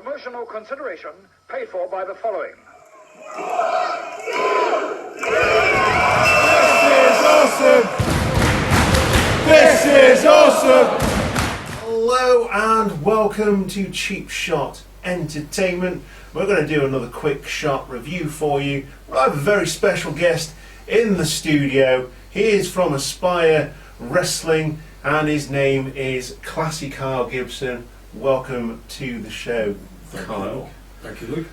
Promotional consideration paid for by the following. This is awesome! Hello and welcome to Cheap Shot Entertainment. We're going to do another quick shot review for you. I have a very special guest in the studio. He is from Aspire Wrestling and his name is Klassie Kiel Gibson. Welcome to the show, Kyle. Thank you, Luke.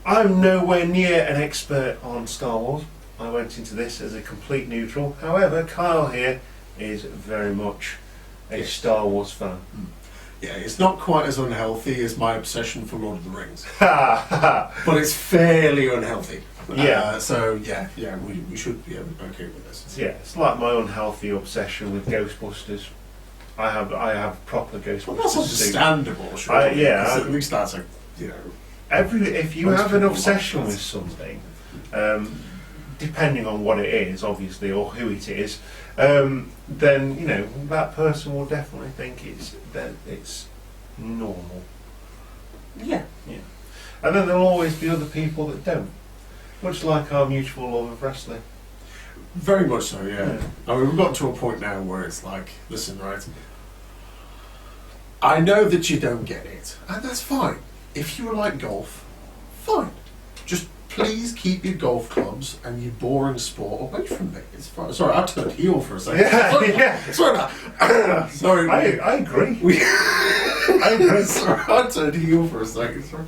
I'm nowhere near an expert on Star Wars. I went into this as a complete neutral. However, Kyle here is very much a Star Wars fan. Yeah, it's not quite as unhealthy as my obsession for Lord of the Rings. But it's fairly unhealthy. Yeah. We should be okay with this. Yeah, it's like my unhealthy obsession with Ghostbusters. I have proper Ghostbusters. Well, that's understandable, sure. Yeah. At least that's if you have an obsession with something, depending on what it is, obviously, or who it is, then that person will definitely think it's normal. Yeah. And then there'll always be other people that don't, much like our mutual love of wrestling. Very much so, yeah. I mean, we've got to a point now where it's like, listen, right, I know that you don't get it, and that's fine. If you like golf, fine. Just please keep your golf clubs and your boring sport away from me. It's fine. Sorry, I turned heel for a second. Sorry. Sorry. I agree. I agree. Sorry, I turned heel for a second. Sorry.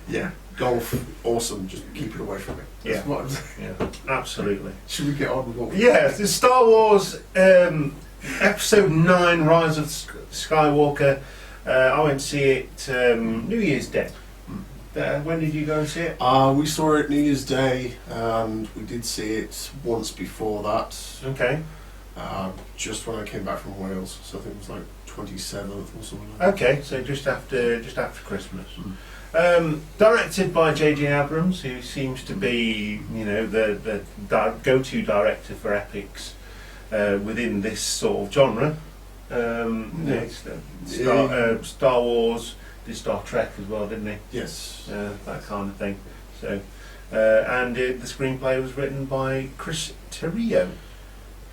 Yeah, golf, awesome. Just keep it away from me. That's what I'm saying. Yeah, absolutely. Should we get on with what? Yeah, it's Star Wars Episode 9, Rise of Skywalker. I went to see it New Year's Day. When did you go and see it? We saw it New Year's Day, and we did see it once before that. Okay. Just when I came back from Wales, so I think it was like 27th or something like that. Okay, so just after Christmas. Directed by J.J. Abrams, who seems to be, the go-to director for epics within this sort of genre. Star Wars, did Star Trek as well, didn't he? Yes. That kind of thing. So, and the screenplay was written by Chris Terrio,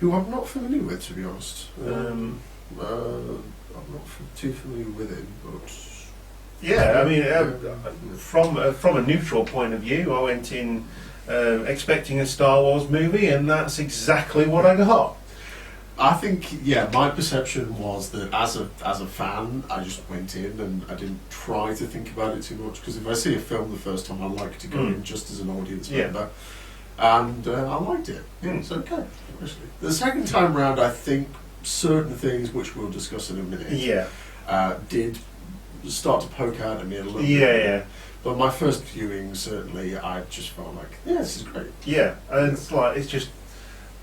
who I'm not familiar with, to be honest. I'm not too familiar with him, but yeah, I mean, from a neutral point of view, I went in expecting a Star Wars movie, and that's exactly what I got. I think, my perception was that as a fan, I just went in and I didn't try to think about it too much, because if I see a film the first time, I like to go in just as an audience member, and I liked it. It's okay. The second time round, I think certain things, which we'll discuss in a minute, did start to poke out at me a little bit. Yeah. But my first viewing, certainly, I just felt like, this is great. Yeah, and it's just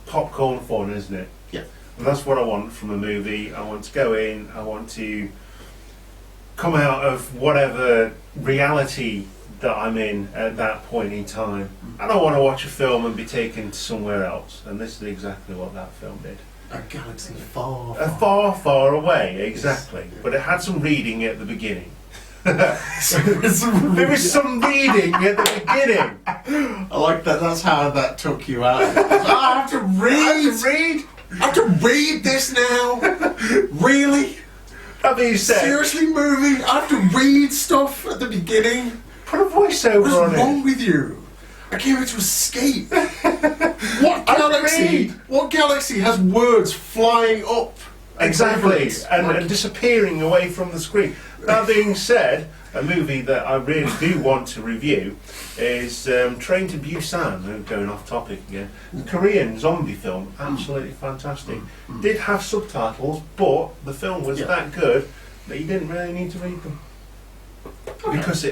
popcorn fun, isn't it? Yeah. And that's what I want from a movie. I want to go in, I want to come out of whatever reality that I'm in at that point in time. I don't want to watch a film and be taken to somewhere else. And this is exactly what that film did. A galaxy far, far away, exactly. Yes. But it had some reading at the beginning. There was some reading at the beginning. I like that. That's how that took you out. I have to read. I have to read this now. Really? That being said, seriously, movie. I have to read stuff at the beginning. Put a voiceover on it. What's wrong with you? I came here to escape. What galaxy has words flying up? Exactly, and disappearing away from the screen. That being said, a movie that I really do want to review is Train to Busan, going off topic again. The Korean zombie film, absolutely fantastic. Did have subtitles, but the film was that good that you didn't really need to read them. Because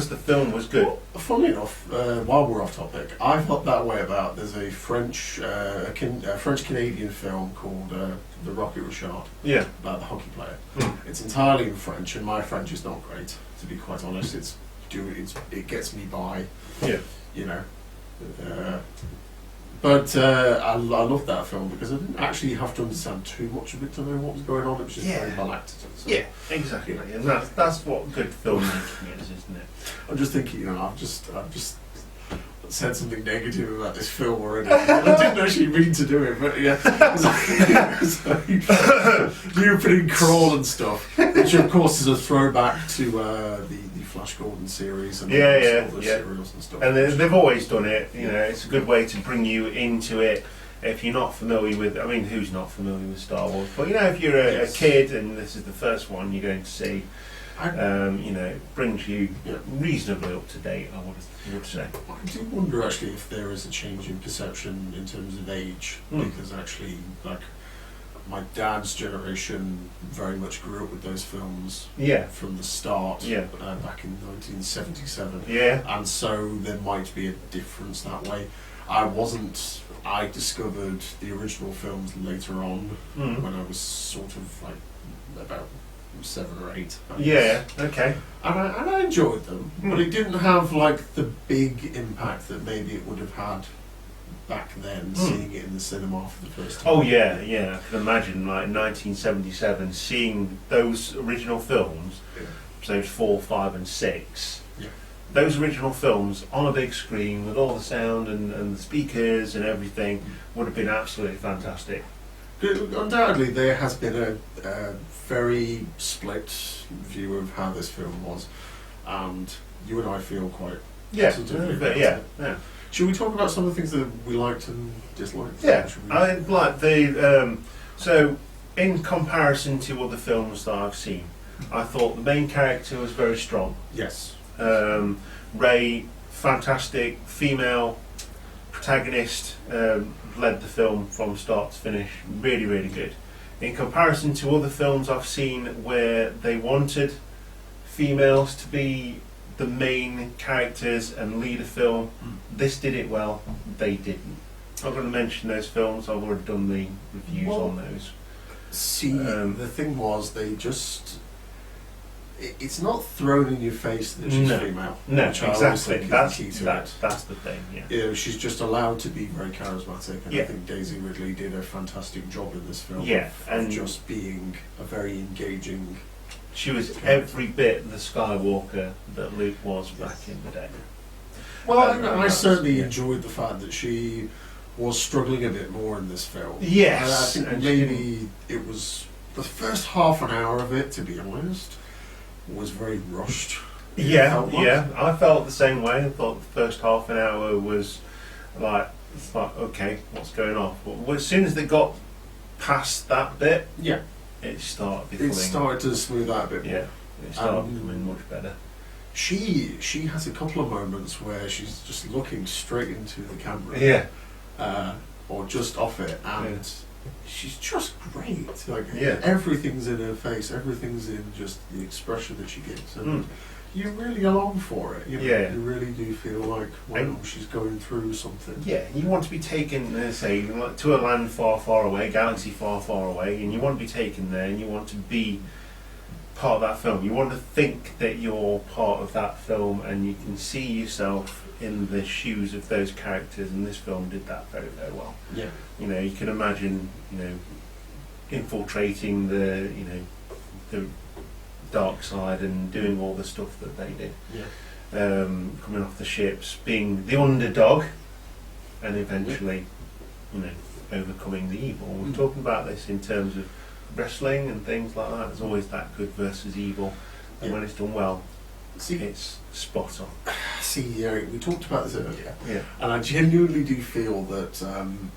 the film was good. Well, funnily enough, while we're off topic, I felt that way about there's a French-Canadian film called The Rocket Richard, about the hockey player. It's entirely in French, and my French is not great, to be quite honest. It gets me by. But I loved that film because I didn't actually have to understand too much of it to know what was going on. It was just very well acted. So. Yeah, exactly. And that's what good filmmaking is, isn't it? I'm just thinking, I've just said something negative about this film already. I didn't actually mean to do it, but yeah. The opening crawl and stuff, which of course is a throwback to the Flash Gordon series and all the serials and stuff. And they've always done it. It's a good way to bring you into it. If you're not familiar with, who's not familiar with Star Wars? But if you're a kid and this is the first one you're going to see, it brings you reasonably up to date, I would say. I do wonder actually if there is a change in perception in terms of age, because actually, like, my dad's generation very much grew up with those films from the start back in 1977. Yeah. And so there might be a difference that way. I discovered the original films later on when I was sort of like about 7 or 8. Yeah, okay. And I enjoyed them, but it didn't have like the big impact that maybe it would have had back then, seeing it in the cinema for the first time. Oh yeah, I can imagine like 1977 seeing those original films, episodes 4, 5 and 6. Those original films on a big screen with all the sound and the speakers and everything would have been absolutely fantastic. Undoubtedly there has been a very split view of how this film was, and you and I feel quite positively about it. Yeah. Should we talk about some of the things that we liked and disliked? Yeah, I like the so in comparison to other films that I've seen, I thought the main character was very strong. Yes. Ray, fantastic female protagonist, led the film from start to finish, really, really good. In comparison to other films I've seen where they wanted females to be the main characters and lead a film, this did it well, they didn't. I'm going to mention those films, I've already done the reviews on those. See, the thing was, they just... It's not thrown in your face that she's female. No, exactly. That's the thing, yeah. She's just allowed to be very charismatic, and I think Daisy Ridley did a fantastic job in this film of just being a very engaging... She was every bit the Skywalker that Luke was back in the day. Well, I certainly enjoyed the fact that she was struggling a bit more in this film. Yes. I think maybe it was the first half an hour of it, to be honest, was very rushed. I felt the same way. I thought the first half an hour was like, okay, what's going on? But as soon as they got past that bit, it started to smooth out a bit more. Yeah, it started becoming much better. She has a couple of moments where she's just looking straight into the camera, or just off it, and she's just great. Like everything's in her face, everything's in just the expression that she gives, and you're really along for it. You really do feel like she's going through something. Yeah, you want to be taken, say, to a land far, far away, galaxy far, far away, and you want to be taken there, and you want to be part of that film. You want to think that you're part of that film, and you can see yourself in the shoes of those characters, and this film did that very, very well. Yeah. You can imagine, infiltrating the dark side and doing all the stuff that they did. Coming off the ships, being the underdog, and eventually, overcoming the evil. We're talking about this in terms of wrestling and things like that. There's always that good versus evil, and when it's done well, it's spot on. We talked about this earlier, and I genuinely do feel that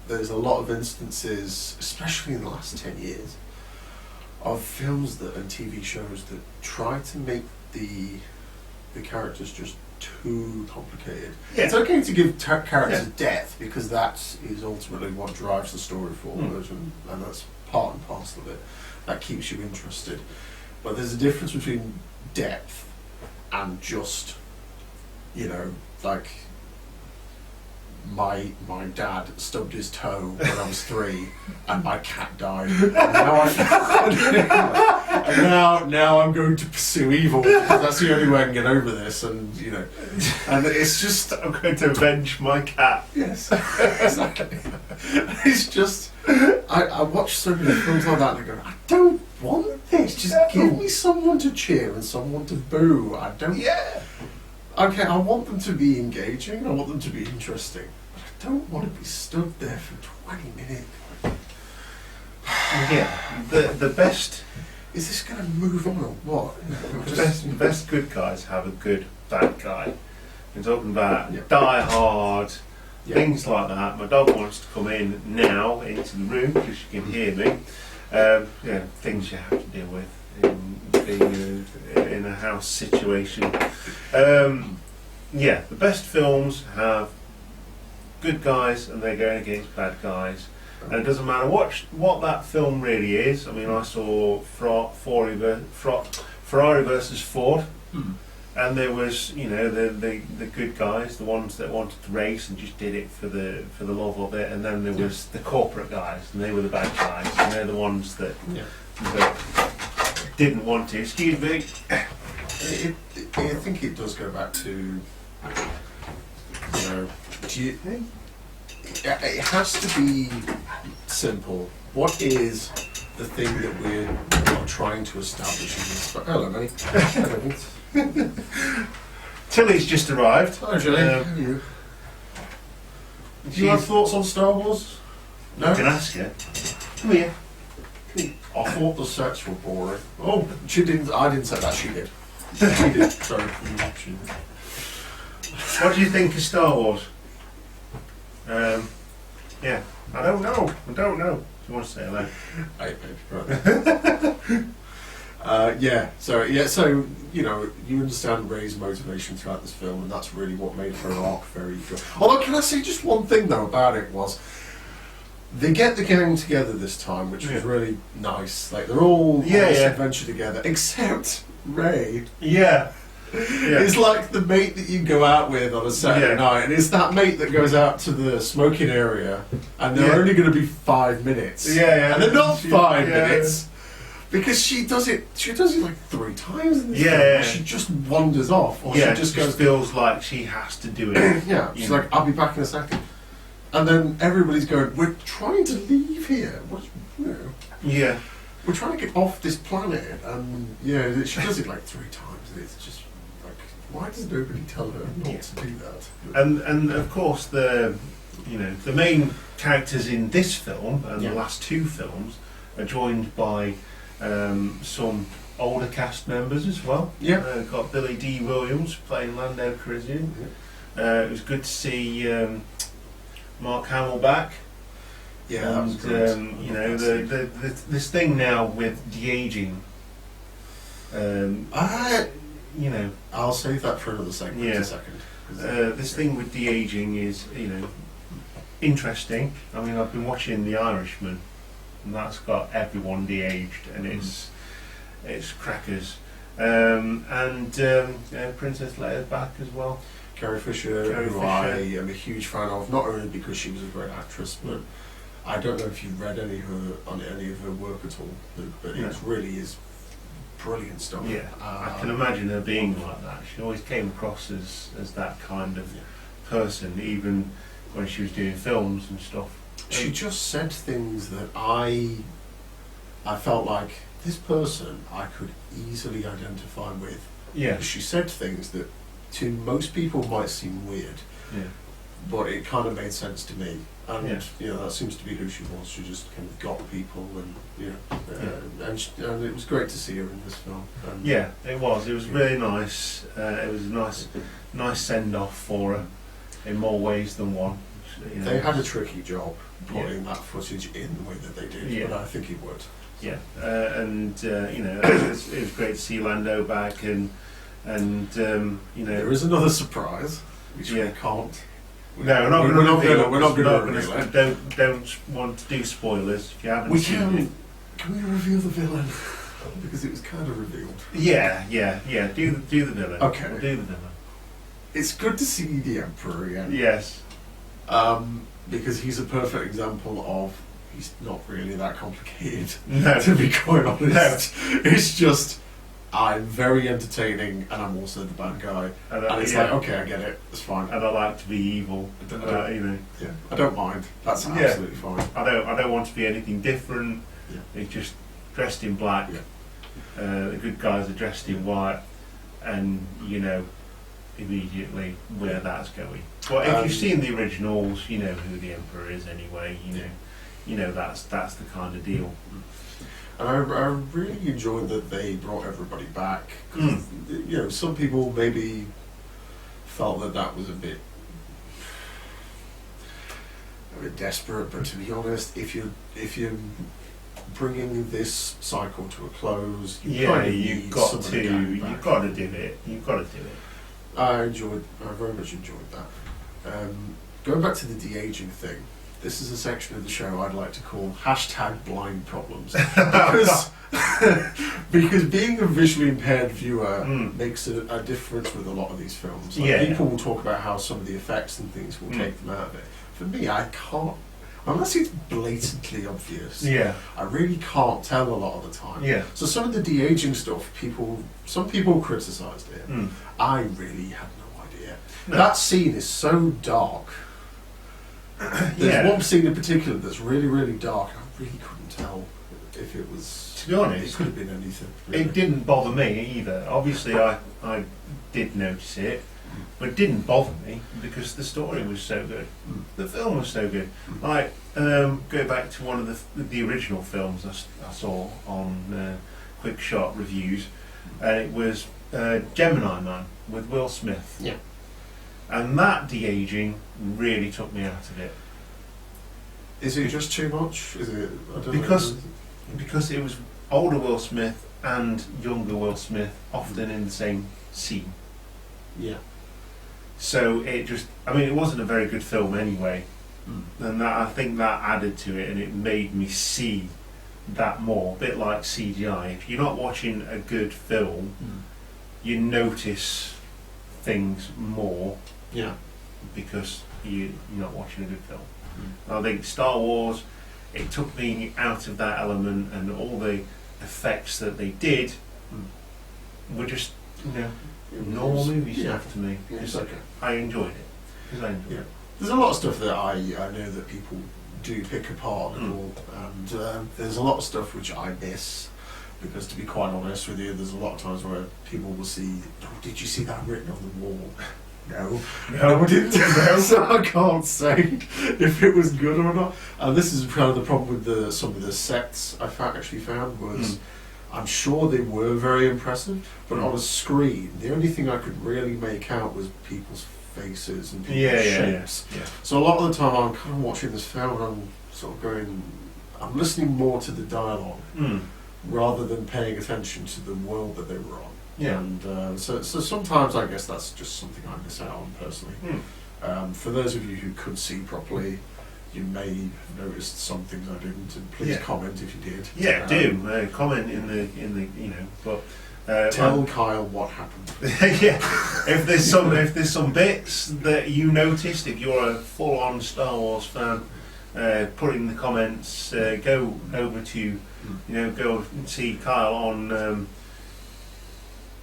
there's a lot of instances, especially in the last 10 years, of films and TV shows that try to make the characters just too complicated. It's okay to give characters depth, because that is ultimately what drives the story forward, and that's part and parcel of it. That keeps you interested. But there's a difference between depth and just, like my dad stubbed his toe when I was 3 and my cat died. And now And now I'm going to pursue evil because that's the only way I can get over this. And and it's just I'm going to avenge my cat. yes, exactly. It's just I watch so many films like that and I go, I don't want this. Just give me someone to cheer and someone to boo. I don't. Yeah. Okay, I want them to be engaging. I want them to be interesting. But I don't want to be stood there for 20 minutes. Yeah. The best. Is this going to move on or what? The best good guys have a good bad guy. We're talking about Die Hard, things like that. My dog wants to come in now into the room because she can hear me. Things you have to deal with in being in a house situation. The best films have good guys and they're going against bad guys. And it doesn't matter what that film really is. I mean, I saw Ferrari versus Ford, and there was, the good guys, the ones that wanted to race and just did it for the love of it, and then there was the corporate guys, and they were the bad guys, and they're the ones that didn't want to. Excuse me. I think it does go back to, it has to be simple. What is the thing that we're trying to establish in this? Hello, mate. Tilly's just arrived. Hello, Tilly. How are you? Do you have thoughts on Star Wars? No? I can ask her. Come here. I thought the sets were boring. Oh, she didn't. I didn't say that. She did. She did. Sorry. She did. What do you think of Star Wars? I don't know. Do you want to say hello? Hey, babe. Right. So you understand Rey's motivation throughout this film, and that's really what made her arc very good. Although, can I say just one thing though about it was they get the gang together this time, which was really nice. Like they're all on this adventure together, except Rey. Yeah. It's like the mate that you go out with on a Saturday night, and it's that mate that goes out to the smoking area, and they're only going to be 5 minutes. And they're not 5 minutes because she does it like 3 times in this film. She just wanders off, or she just goes. Feels like she has to do it. She's like, I'll be back in a second, and then everybody's going, we're trying to leave here. We're trying to get off this planet, and she does it like 3 times, and it's just. Why does nobody tell her not to do that? And of course the main characters in this film and the last 2 films are joined by some older cast members as well. Got Billy D. Williams playing Lando Calrissian. It was good to see Mark Hamill back. That was great. This thing now with de-aging. I'll save that for another segment in a second. This thing with de-aging is, interesting. I mean, I've been watching The Irishman, and that's got everyone de-aged, and it's crackers. Princess Leia's back as well. Carrie Fisher, who I am a huge fan of, not only because she was a great actress, but I don't know if you've read any of her work at all, but it really is brilliant stuff. I can imagine her being like that. She always came across as that kind of person, even when she was doing films and stuff. She just said things that I felt like this person I could easily identify with. She said things that to most people might seem weird, but it kind of made sense to me. And that seems to be who she was. She just kind of got people, and it was great to see her in this film. It was. It was really nice. It was a nice send off for her in more ways than one. They had a tricky job putting that footage in the way that they did, but I think it worked. It was great to see Lando back, and there is another surprise which we can't. No, we're not going to reveal it. Don't want to do spoilers if you haven't seen it. Can we reveal the villain? Because it was kind of revealed. Do the villain. Okay. We'll do the villain. It's good to see the Emperor again. Yes. Because he's a perfect example of he's not really that complicated. No. To be quite honest, No. it's just I'm very entertaining, and I'm also the bad guy, and it's like, okay, I get it, it's fine. And I like to be evil. I don't, You know. Yeah, I don't mind. That's absolutely fine. I don't want to be anything different. Yeah. It's just dressed in black. Yeah. The good guys are dressed in white, and you know immediately where that's going. But if you've seen the originals, you know who the Emperor is anyway. You know that's the kind of deal. And I really enjoyed that they brought everybody back. 'Cause, you know, some people maybe felt that was a bit desperate, but to be honest, if you're bringing this cycle to a close, you kind of you've need got some of to the gang back. you've got to do it. You've got to do it. I very much enjoyed that. Going back to the de-aging thing, this is a section of the show I'd like to call #blind problems. Because being a visually impaired viewer makes a difference with a lot of these films. Like, people will talk about how some of the effects and things will take them out of it. For me, I can't, unless it's blatantly obvious, I really can't tell a lot of the time. So some of the de-aging stuff, some people criticised it. I really had no idea. No. That scene is so dark. There's one scene in particular that's really, really dark, and I really couldn't tell if it was... To be honest, it could have been anything. Really. It didn't bother me either. Obviously, I did notice it, but it didn't bother me because the story was so good. The film was so good. Like, go back to one of the original films I saw on Quick Shot Reviews, and it was Gemini Man with Will Smith. Yeah. And that de-aging really took me out of it. Is it just too much? Is it? I don't Because know. Because it was older Will Smith and younger Will Smith often in the same scene. Yeah. So it just, I mean, it wasn't a very good film anyway. And that, I think that added to it, and it made me see that more. A bit like CGI. If you're not watching a good film, you notice things more. Yeah. Because you're not watching a good film. I think Star Wars, it took me out of that element, and all the effects that they did were just, normal movie stuff to me. It's okay. I enjoyed it. Because I enjoyed it. There's a lot of stuff that I know that people do pick apart and all, and there's a lot of stuff which I miss. Because to be quite honest with you, there's a lot of times where people will see, oh, did you see that written on the wall? No, I didn't. So I can't say if it was good or not. And this is kind of the problem with some of the sets I actually found was, I'm sure they were very impressive, but on a screen, the only thing I could really make out was people's faces and people's shapes. Yeah. So a lot of the time I'm kind of watching this film and I'm sort of going, I'm listening more to the dialogue rather than paying attention to the world that they were on. Yeah. And so sometimes I guess that's just something I miss out on personally. For those of you who could see properly, you may have noticed some things I didn't, and please comment if you did. Yeah, do comment in the but tell Kyle what happened. if there's some bits that you noticed, if you're a full-on Star Wars fan, put in the comments. Go over to go and see Kyle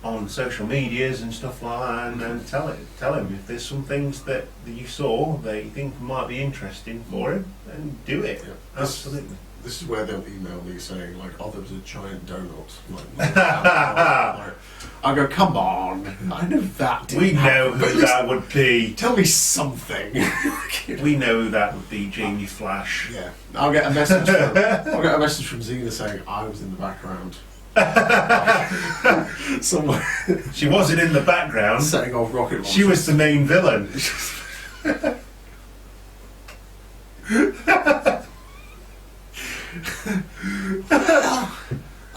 on social medias and stuff like that, and tell him if there's some things that you saw that you think might be interesting for him, and do it. Yeah. Absolutely. This is where they'll email me saying like, "Oh, there was a giant donut." Like, I go, "Come on, I know that." We know who that would be. Tell me something. We know that would be Jamie Flash. Yeah, I'll get a message. From Zena saying I was in the background. Somewhere. She wasn't in the background. Setting off rocket launchers. She was the main villain.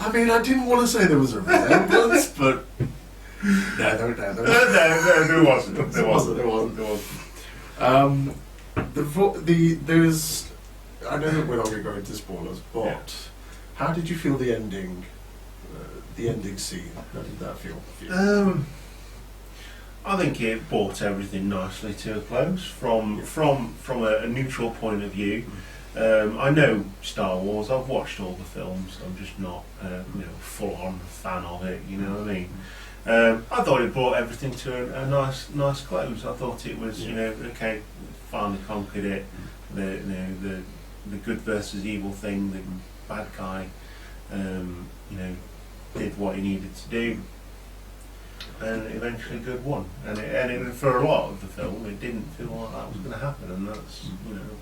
I mean, I didn't want to say there was a resemblance, but no, there wasn't. There wasn't. There's. I know that we're not going to go into spoilers, but how did you feel the ending? The ending scene. How did that feel for you? I think it brought everything nicely to a close from a neutral point of view. I know Star Wars. I've watched all the films. I'm just not, full-on fan of it. You know what I mean? I thought it brought everything to a nice close. I thought it was, okay, finally conquered it. The good versus evil thing. The bad guy, did what he needed to do, and eventually good won. And for a lot of the film, it didn't feel like that was going to happen, and that's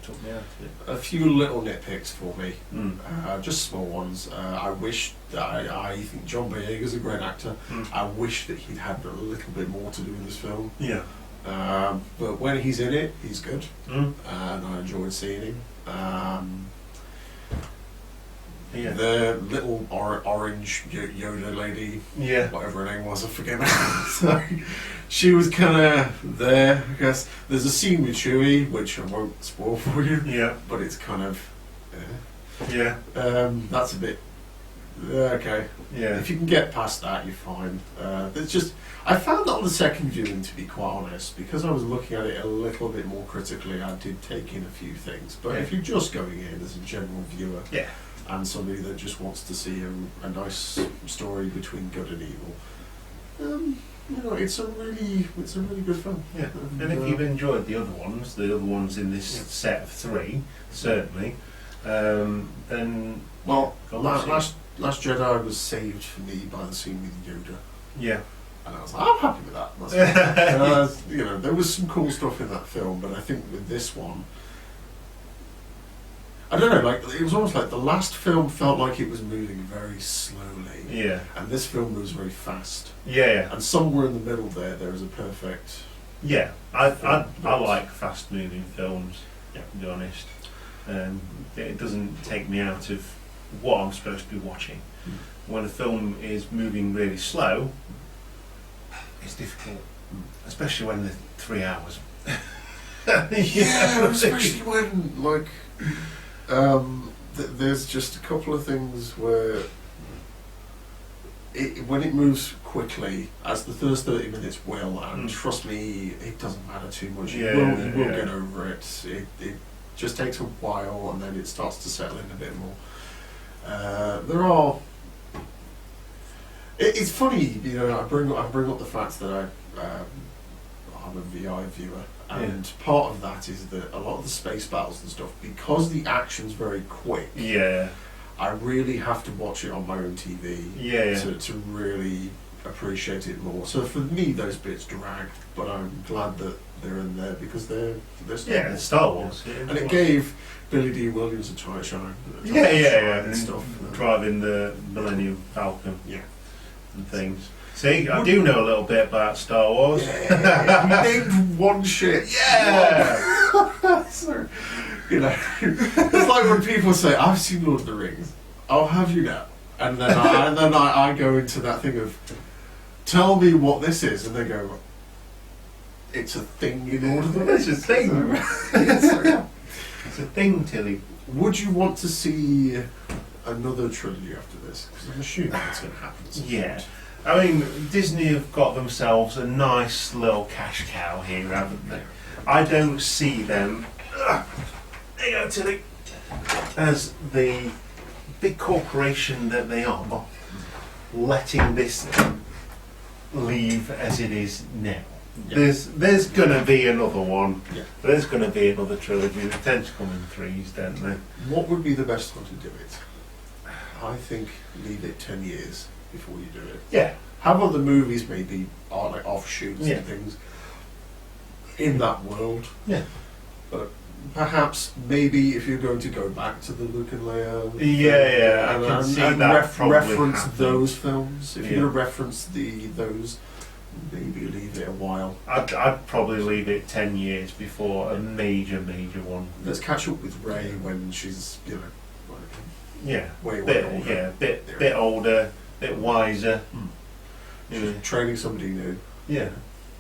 took me out of it. A few little nitpicks for me, just small ones. I think John Boyega's a great actor. I wish that he'd had a little bit more to do in this film. Yeah. But when he's in it, he's good, and I enjoyed seeing him. The little orange Yoda lady, whatever her name was, I forget now. So she was kind of there, I guess. There's a scene with Chewie, which I won't spoil for you. Yeah. But it's kind of, that's a bit, okay. Yeah. If you can get past that, you're fine. I found that on the second viewing, to be quite honest, because I was looking at it a little bit more critically, I did take in a few things. But if you're just going in as a general viewer, and somebody that just wants to see a nice story between good and evil, it's a really good film. Yeah, and if you've enjoyed the other ones in this set of 3, certainly, then Last Jedi was saved for me by the scene with Yoda. Yeah. And I was like, I'm happy with that. There was some cool stuff in that film, but I think with this one, I don't know, it was almost like the last film felt like it was moving very slowly. Yeah. And this film moves very fast. Yeah. And somewhere in the middle there is a perfect... Yeah, I like fast moving films, to be honest. It doesn't take me out of what I'm supposed to be watching. When a film is moving really slow, it's difficult. Especially when they're 3 hours. Especially when, there's just a couple of things where when it moves quickly, as the first 30 minutes will, and trust me, it doesn't matter too much. You will get over it. It just takes a while, and then it starts to settle in a bit more. It's funny, I bring up the fact that I'm a VI viewer. And part of that is that a lot of the space battles and stuff, because the action's very quick, I really have to watch it on my own TV to really appreciate it more. So for me, those bits drag, but I'm glad that they're in there because they're Star Wars. And it gave Billy D. Williams a try shine. And stuff. Driving the Millennium Falcon and things. See, I do know a little bit about Star Wars. Yeah, you named one shit. Yeah! So, it's like when people say, I've seen Lord of the Rings. Oh, have you now? And then I go into that thing of, tell me what this is. And they go, it's a thing in Lord of the Rings. It's a thing. It's a thing, Tilly. Would you want to see another trilogy after this? Because I'm assuming that's going to happen. Yeah. I mean, Disney have got themselves a nice little cash cow here, haven't they? I don't see them, there you go, Tilly, as the big corporation that they are, letting this leave as it is now. Yeah. There's going to be another one. Yeah. There's going to be another trilogy. They tend to come in 3s, don't they? What would be the best one to do it? I think leave it 10 years before you do it. Yeah. Have other movies maybe are like offshoots and things in that world. Yeah. But perhaps maybe if you're going to go back to the Luke and Leia, I can see that reference happening. Those films. If you're going to reference those, maybe leave it a while. I'd probably leave it 10 years before a major one. Let's catch up with Rey when she's way older. Bit older, bit wiser. Training somebody new. Yeah.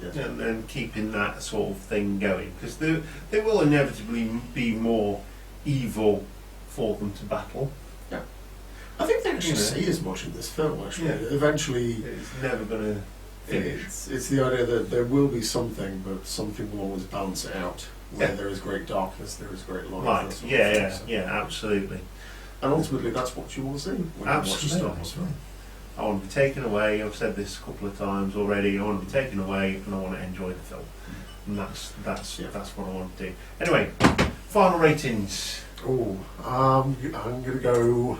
And then keeping that sort of thing going, because there will inevitably be more evil for them to battle. Yeah, I think they actually say as much in this film. Actually, eventually, it's never going to finish. It's the idea that there will be something, but something will always balance it out. Where there is great darkness, there is great light. Right. Yeah, absolutely. And ultimately, that's what you want to see when you watch a Star Wars film. I want to be taken away. I've said this a couple of times already. I want to be taken away, and I want to enjoy the film. And that's what I want to do. Anyway, final ratings. Oh, I'm going to go.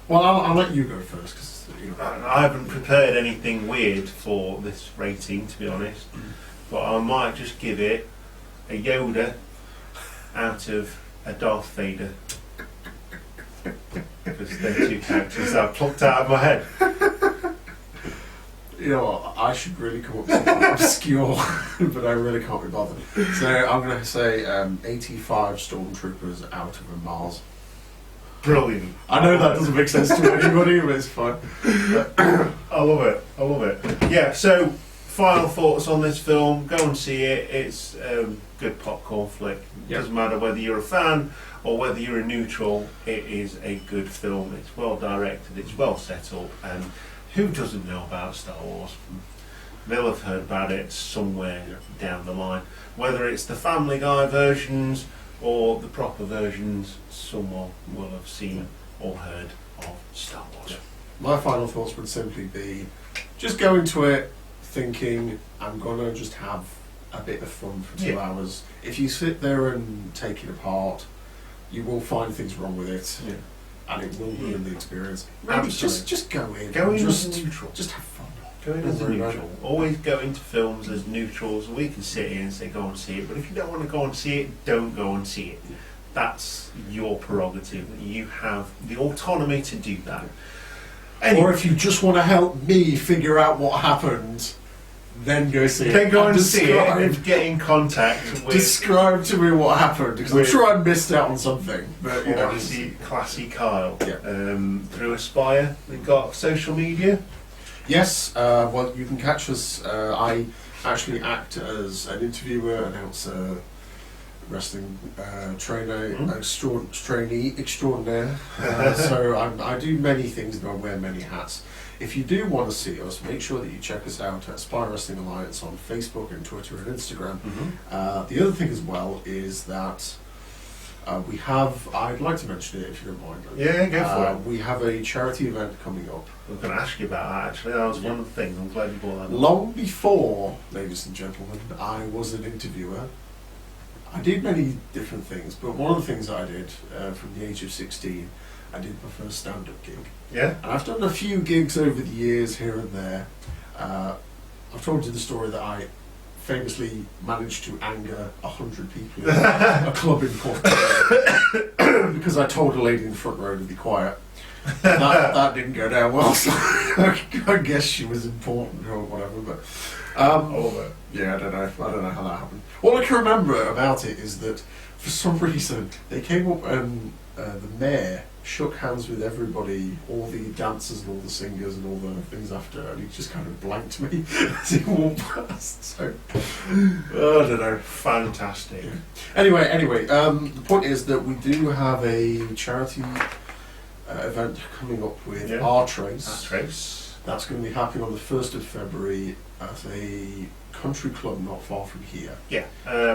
Well, I'll let you go first because I haven't prepared anything weird for this rating, to be honest. But I might just give it a Yoda out of a Darth Vader. Because they're two characters that I plucked out of my head. You know what, I should really come up with something obscure, but I really can't be bothered. So I'm going to say 85 stormtroopers out of a Mars. Brilliant. I know that doesn't make sense to anybody, but it's fun. I love it. Yeah, so final thoughts on this film. Go and see it. It's a good popcorn flick. Yep. Doesn't matter whether you're a fan or whether you're a neutral, it is a good film. It's well directed, it's well set up, and who doesn't know about Star Wars? They'll have heard about it somewhere down the line. Whether it's the Family Guy versions or the proper versions, someone will have seen or heard of Star Wars. Yeah. My final thoughts would simply be, just go into it thinking, I'm going to just have a bit of fun for 2 hours. If you sit there and take it apart, you will find things wrong with it, and it will ruin the experience. Maybe just go in. Go in as neutral. Just have fun. Go in as a neutral. Always go into films as neutrals. We can sit here and say go and see it, but if you don't want to go and see it, don't go and see it. That's your prerogative. You have the autonomy to do that. Anyway. Or if you just want to help me figure out what happened, then go see it. Then go and see it and get in contact with... Describe to me what happened, because I'm sure I missed out on something. But Klassie Kiel. Yeah. Through Aspire. We've got social media. Yes, well, you can catch us. I actually act as an interviewer, announcer, wrestling trainer, trainee extraordinaire. So I do many things and I wear many hats. If you do want to see us, make sure that you check us out at Spy Wrestling Alliance on Facebook and Twitter and Instagram. The other thing as well is that we have, I'd like to mention it if you don't mind. Yeah, go for it. We have a charity event coming up. I was going to ask you about that actually. That was one of the things. I'm glad you brought that up. Long before, ladies and gentlemen, I was an interviewer. I did many different things, but one of the things that I did from the age of 16, I did my first stand-up gig. Yeah. And I've done a few gigs over the years here and there. I've told you the story that I famously managed to anger 100 people in a club in Portugal because I told a lady in the front row to be quiet. That didn't go down well, so I guess she was important or whatever. But yeah, I don't know how that happened. All I can remember about it is that for some reason they came up and the mayor shook hands with everybody, all the dancers and all the singers and all the things after, and he just kind of blanked me as he walked past. So I don't know. Fantastic. Yeah. Anyway, the point is that we do have a charity event coming up with Artrace. That's going to be happening on the 1st of February at a country club not far from here. Yeah,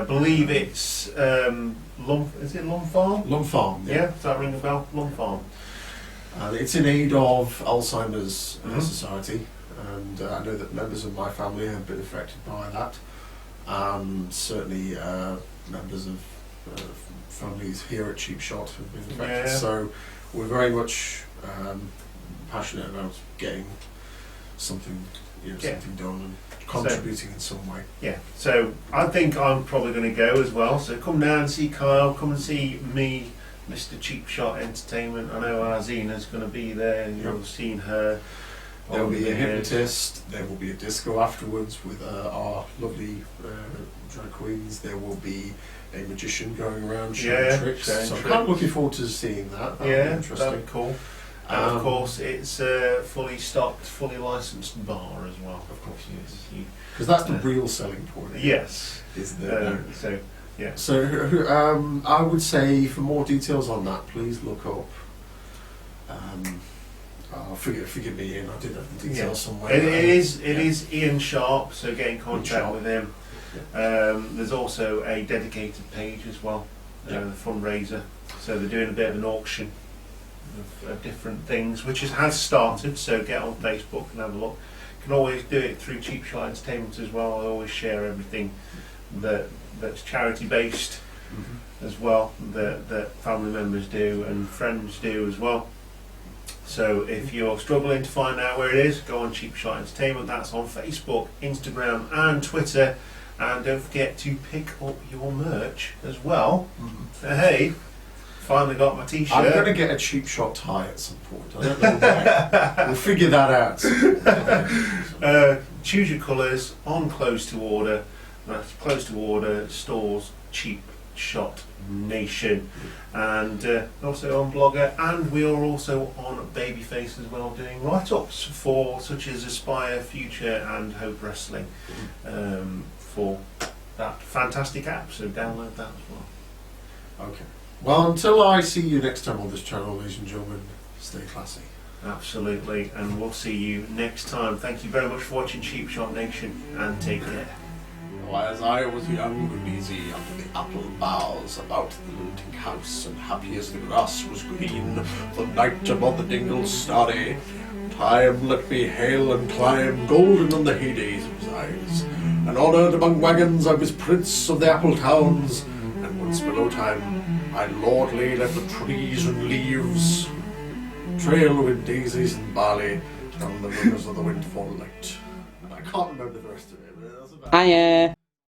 believe it's is it Lum Farm? Lum Farm. Yeah, does that ring a bell? Lum Farm. And it's in aid of Alzheimer's Society, and I know that members of my family have been affected by that. Certainly members of families here at Cheap Shot have been affected. Yeah. So we're very much passionate about getting something, something done and contributing in some way. Yeah. So I think I'm probably going to go as well. So come down and see Kyle. Come and see me, Mr. Cheap Shot Entertainment. I know Arzina's going to be there. You've all seen her. There will be a hypnotist. There will be a disco afterwards with our lovely drag queens. There will be a magician going around showing tricks. So I'm kind of looking forward to seeing that. That'll be interesting. That'd be cool. And of course, it's a fully stocked, fully licensed bar as well. Of course, yes. Because that's the real selling point. Yes. Is the yeah. So I would say for more details on that, please look up. Forgive me, Ian. I did have the details somewhere. It is Ian Sharp. So get in contact with him. There's also a dedicated page as well, the fundraiser. So they're doing a bit of an auction of different things, which has started. So get on Facebook and have a look. You can always do it through Cheap Shot Entertainment as well. I always share everything that's charity based as well, that family members do and friends do as well. So if you're struggling to find out where it is, go on Cheap Shot Entertainment. That's on Facebook, Instagram and Twitter. And don't forget to pick up your merch as well. Hey, finally got my t-shirt. I'm going to get a Cheap Shot tie at some point. I don't know why. We'll figure that out. Choose your colours on close to order. That's close to order stores Cheap Shot Nation, and also on Blogger, and we are also on Babyface as well, doing write-ups for such as Aspire, Future and Hope Wrestling, for that fantastic app, so download that as well. Okay. Well, until I see you next time on this channel, ladies and gentlemen, stay classy. Absolutely, and we'll see you next time. Thank you very much for watching Cheap Shot Nation, and take care. As I was young and easy under the apple boughs about the looting house, and happy as the grass was green, the night above the dingle starry, time let me hail and climb, golden on the heydays of his eyes, and honoured among wagons I was prince of the apple towns, and once below time I lordly let the trees and leaves trail with daisies and barley down the rivers of the windfall light. And I can't remember the rest of it, but that's about it. Hiya.